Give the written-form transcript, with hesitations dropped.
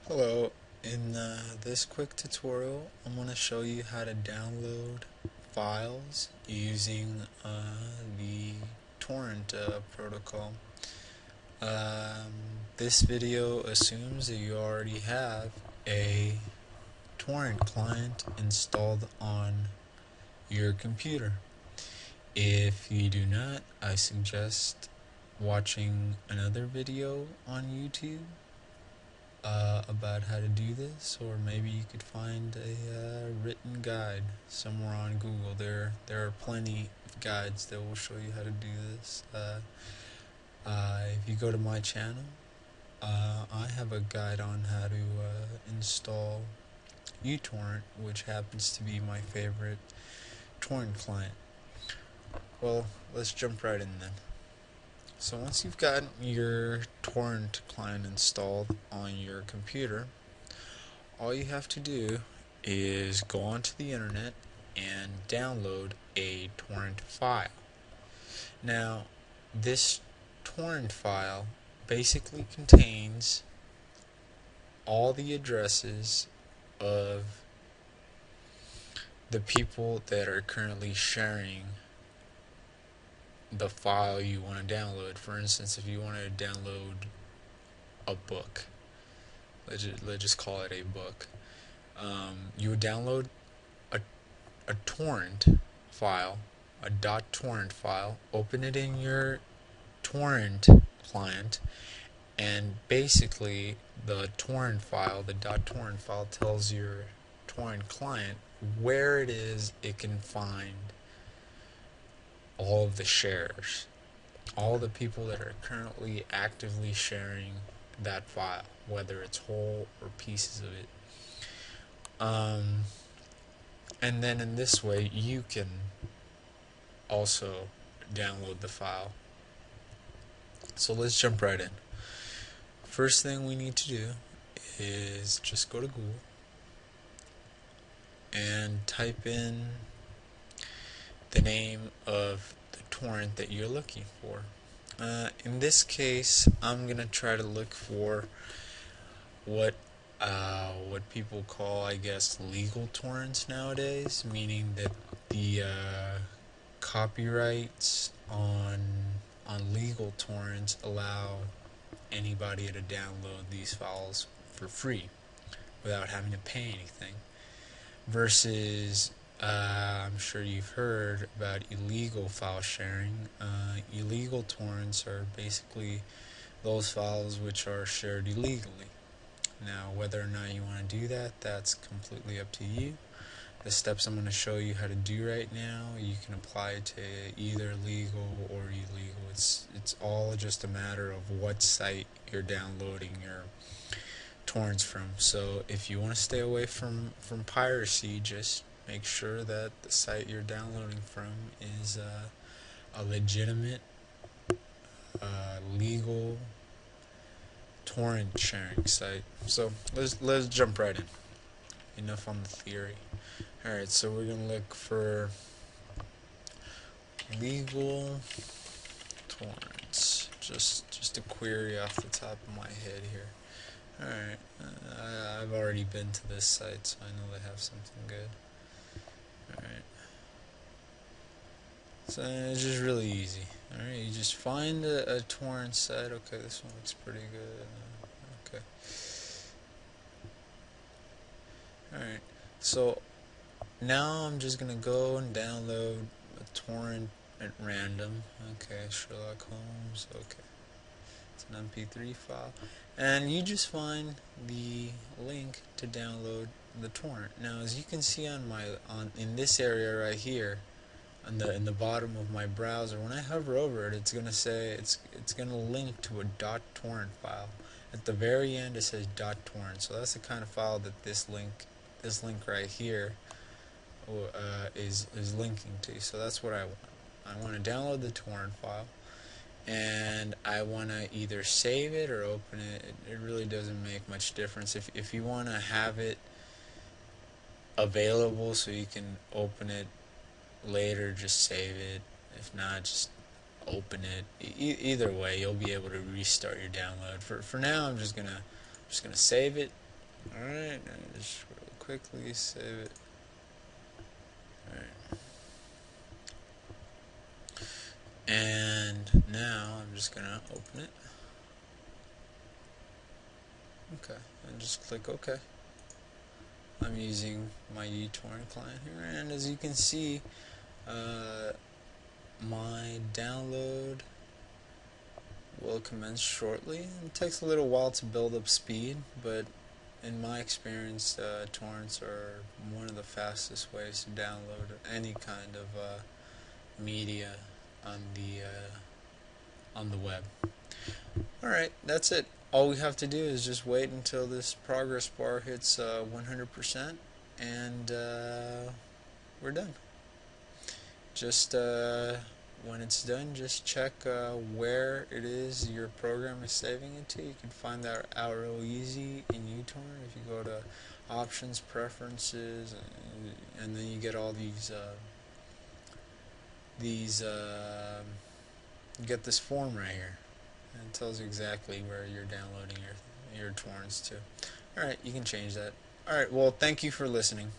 Hello, in this quick tutorial I'm going to show you how to download files using the torrent protocol. This video assumes that you already have a torrent client installed on your computer. If you do not, I suggest watching another video on YouTube about how to do this, or maybe you could find a written guide somewhere on Google. There are plenty of guides that will show you how to do this. If you go to my channel, I have a guide on how to install uTorrent, which happens to be my favorite torrent client. Well, let's jump right in then. So once you've got your torrent client installed on your computer, all you have to do is go onto the internet and download a torrent file. Now, this torrent file basically contains all the addresses of the people that are currently sharing the file you want to download. For instance, if you wanted to download a book, let's just call it a book, you would download a torrent file, a .torrent file, open it in your torrent client, and basically the torrent file, the .torrent file, tells your torrent client where it is it can find all of the sharers, all the people that are currently actively sharing that file, whether it's whole or pieces of it. And then in this way you can also download the file. So let's jump right in. First thing we need to do is just go to Google and type in the name of the torrent that you're looking for. In this case, I'm gonna try to look for what people call, I guess, legal torrents nowadays, meaning that the copyrights on legal torrents allow anybody to download these files for free without having to pay anything, versus I'm sure you've heard about illegal file sharing. Illegal torrents are basically those files which are shared illegally. Now, whether or not you want to do that, that's completely up to you. The steps I'm going to show you how to do right now, you can apply to either legal or illegal. It's all just a matter of what site you're downloading your torrents from. So if you want to stay away from piracy, just make sure that the site you're downloading from is a legitimate, legal torrent sharing site. So let's jump right in. Enough on the theory. Alright, so we're gonna look for legal torrents. Just a query off the top of my head here. Alright, I've already been to this site, so I know they have something good. Alright, so it's just really easy. Alright, you just find a torrent site. Okay, this one looks pretty good. Okay. Alright, so now I'm just gonna go and download a torrent at random. Okay, Sherlock Holmes. Okay, it's an MP3 file, and you just find the link to download the torrent. Now, as you can see in this area right here, in the bottom of my browser, when I hover over it, it's gonna say it's gonna link to a .torrent file. At the very end, it says .torrent. So that's the kind of file that this link right here is linking to. So that's what I want. I want to download the torrent file, and I want to either save it or open it. It really doesn't make much difference. If you want to have it available so you can open it later, just save it. If not, just open it. Either way, you'll be able to restart your download. For now, I'm just gonna save it Alright, just really quickly save it. Alright. And now I'm just gonna open it. Okay, and just click OK. I'm using my uTorrent client here, and as you can see, my download will commence shortly. It takes a little while to build up speed, but in my experience, torrents are one of the fastest ways to download any kind of media on the web. Alright, that's it. All we have to do is just wait until this progress bar hits 100%, and we're done. Just when it's done, just check where it is your program is saving it to. You can find that out real easy in uTorrent if you go to Options, Preferences, and then you get all these you get this form right here, and it tells you exactly where you're downloading your torrents to. Alright, you can change that. Alright, well, thank you for listening.